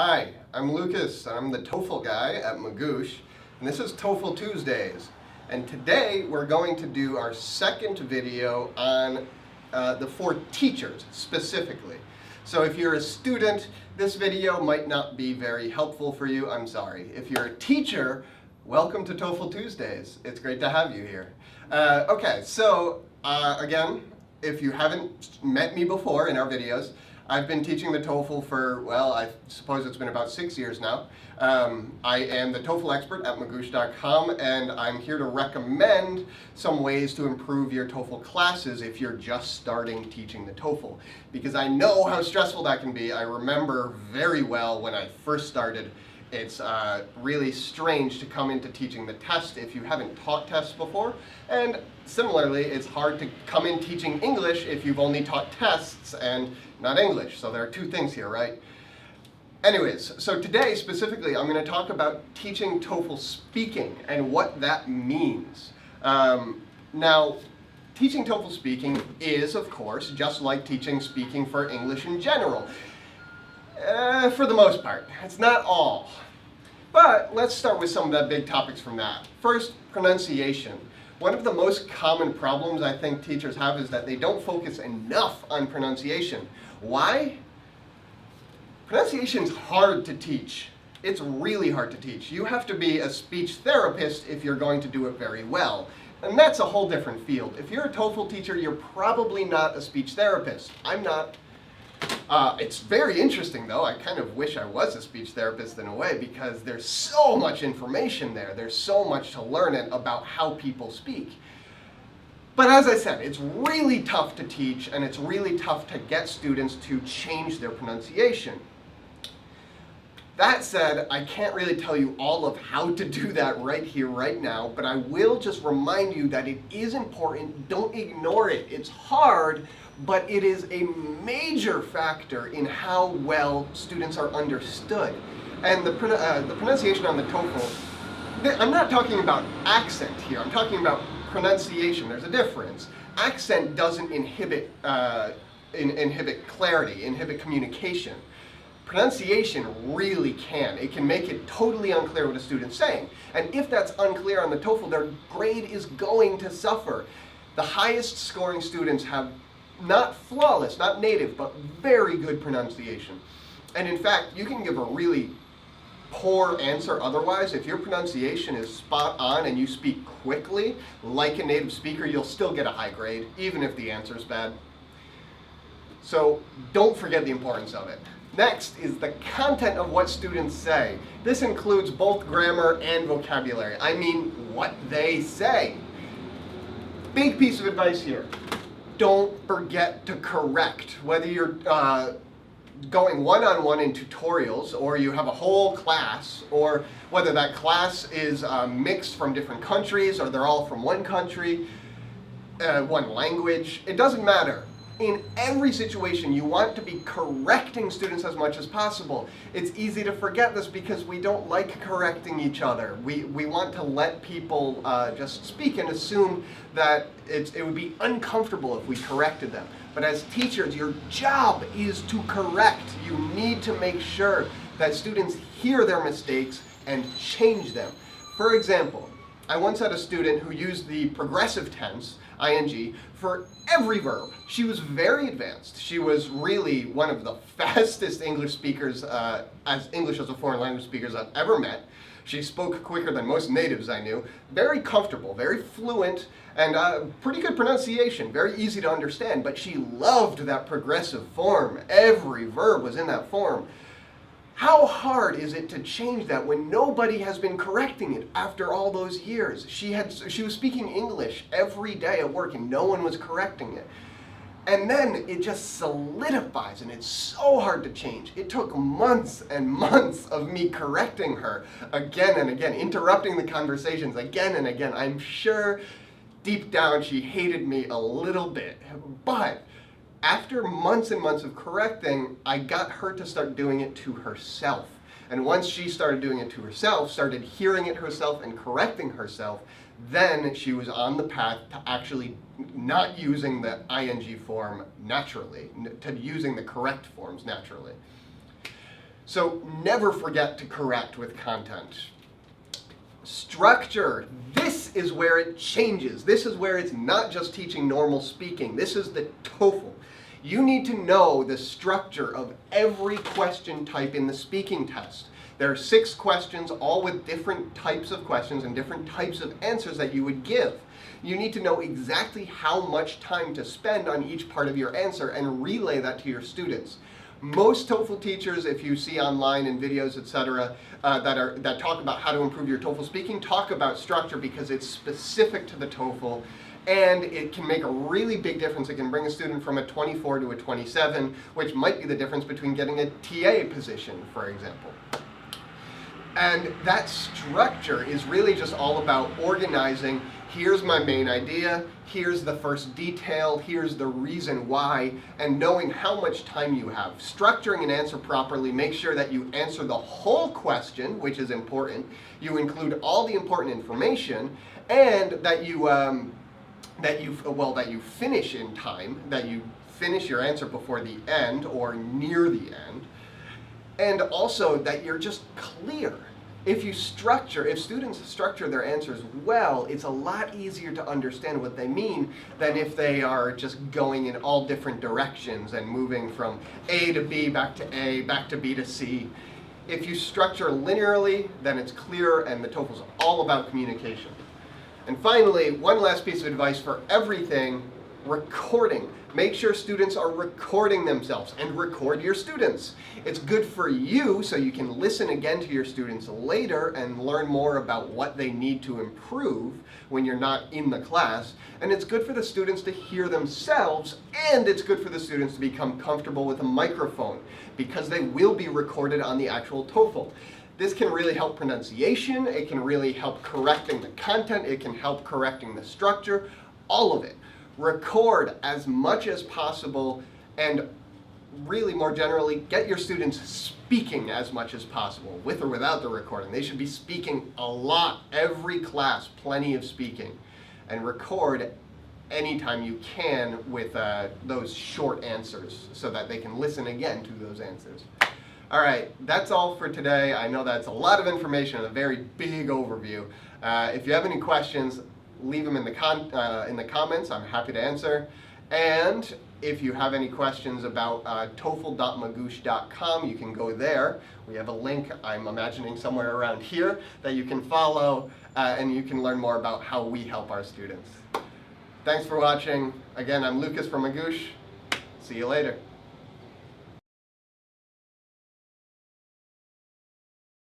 Hi, I'm Lucas. I'm the TOEFL guy at Magoosh, and this is TOEFL Tuesdays. And today we're going to do our second video on for teachers specifically. So if you're a student, this video might not be very helpful for you. I'm sorry. If you're a teacher, welcome to TOEFL Tuesdays. It's great to have you here. Okay, so again, if you haven't met me before in our videos, I've been teaching the TOEFL for, well, I suppose it's been about 6 years now. I am the TOEFL expert at magoosh.com, and I'm here to recommend some ways to improve your TOEFL classes if you're just starting teaching the TOEFL. Because I know how stressful that can be. I remember very well when I first started. It's really strange to come into teaching the test if you haven't taught tests before. And similarly, it's hard to come in teaching English if you've only taught tests and not English. So there are two things here, right? Anyways, so today specifically, I'm going to talk about teaching TOEFL speaking and what that means. Now, teaching TOEFL speaking is, of course, just like teaching speaking for English in general. For the most part. It's not all. But let's start with some of the big topics from that. First, pronunciation. One of the most common problems I think teachers have is that they don't focus enough on pronunciation. Why? Pronunciation's hard to teach. It's really hard to teach. You have to be a speech therapist if you're going to do it very well. And that's a whole different field. If you're a TOEFL teacher, you're probably not a speech therapist. I'm not. It's very interesting though. I kind of wish I was a speech therapist in a way because there's so much information there. There's so much to learn about how people speak. But as I said, it's really tough to teach and it's really tough to get students to change their pronunciation. That said, I can't really tell you all of how to do that right here, right now, but I will just remind you that it is important. Don't ignore it. It's hard, but it is a major factor in how well students are understood. And the pronunciation on the TOEFL, I'm not talking about accent here. I'm talking about pronunciation. There's a difference. Accent doesn't inhibit clarity, inhibit communication. Pronunciation really can. It can make it totally unclear what a student's saying. And if that's unclear on the TOEFL, their grade is going to suffer. The highest scoring students have not flawless, not native, but very good pronunciation. And in fact, you can give a really poor answer otherwise. If your pronunciation is spot on and you speak quickly, like a native speaker, you'll still get a high grade, even if the answer is bad. So don't forget the importance of it. Next is the content of what students say. This includes both grammar and vocabulary. I mean, what they say. Big piece of advice here. Don't forget to correct. Whether you're going one-on-one in tutorials or you have a whole class, or whether that class is mixed from different countries or they're all from one country, one language, it doesn't matter. In every situation, you want to be correcting students as much as possible. It's easy to forget this because we don't like correcting each other. We want to let people just speak and assume that it would be uncomfortable if we corrected them. But as teachers, your job is to correct. You need to make sure that students hear their mistakes and change them. For example, I once had a student who used the progressive tense, ing, for every verb. She was very advanced. She was really one of the fastest English speakers, as English as a foreign language speakers I've ever met. She spoke quicker than most natives I knew. Very comfortable, very fluent, and pretty good pronunciation. Very easy to understand, but she loved that progressive form. Every verb was in that form. How hard is it to change that when nobody has been correcting it after all those years? She was speaking English every day at work and no one was correcting it. And then it just solidifies and it's so hard to change. It took months and months of me correcting her again and again, interrupting the conversations again and again. I'm sure deep down she hated me a little bit, but after months and months of correcting, I got her to start doing it to herself. And once she started doing it to herself, started hearing it herself and correcting herself, then she was on the path to actually not using the ing form naturally, to using the correct forms naturally. So never forget to correct with content. Structure. This is where it changes. This is where it's not just teaching normal speaking. This is the TOEFL. You need to know the structure of every question type in the speaking test. There are 6 questions, all with different types of questions and different types of answers that you would give. You need to know exactly how much time to spend on each part of your answer and relay that to your students. Most TOEFL teachers, if you see online in videos, etc., that talk about how to improve your TOEFL speaking, talk about structure because it's specific to the TOEFL, and it can make a really big difference. It can bring a student from a 24 to a 27, which might be the difference between getting a TA position, for example. And that structure is really just all about organizing. Here's my main idea, here's the first detail, here's the reason why, and knowing how much time you have. Structuring an answer properly, make sure that you answer the whole question, which is important. You include all the important information, and that you finish in time, that you finish your answer before the end or near the end, and also that you're just clear. If students structure their answers well, it's a lot easier to understand what they mean than if they are just going in all different directions and moving from A to B, back to A, back to B to C. If you structure linearly, then it's clear, and the TOEFL is all about communication. And finally, one last piece of advice for everything: recording. Make sure students are recording themselves, and record your students. It's good for you so you can listen again to your students later and learn more about what they need to improve when you're not in the class. And it's good for the students to hear themselves, and it's good for the students to become comfortable with a microphone because they will be recorded on the actual TOEFL. This can really help pronunciation, it can really help correcting the content, it can help correcting the structure, all of it. Record as much as possible, and really more generally, get your students speaking as much as possible, with or without the recording. They should be speaking a lot, every class, plenty of speaking. And record anytime you can with those short answers so that they can listen again to those answers. All right, that's all for today. I know that's a lot of information and a very big overview. If you have any questions, leave them in the comments. I'm happy to answer. And if you have any questions about TOEFL.magoosh.com, you can go there. We have a link, I'm imagining somewhere around here, that you can follow, and you can learn more about how we help our students. Thanks for watching. Again, I'm Lucas from Magoosh. See you later.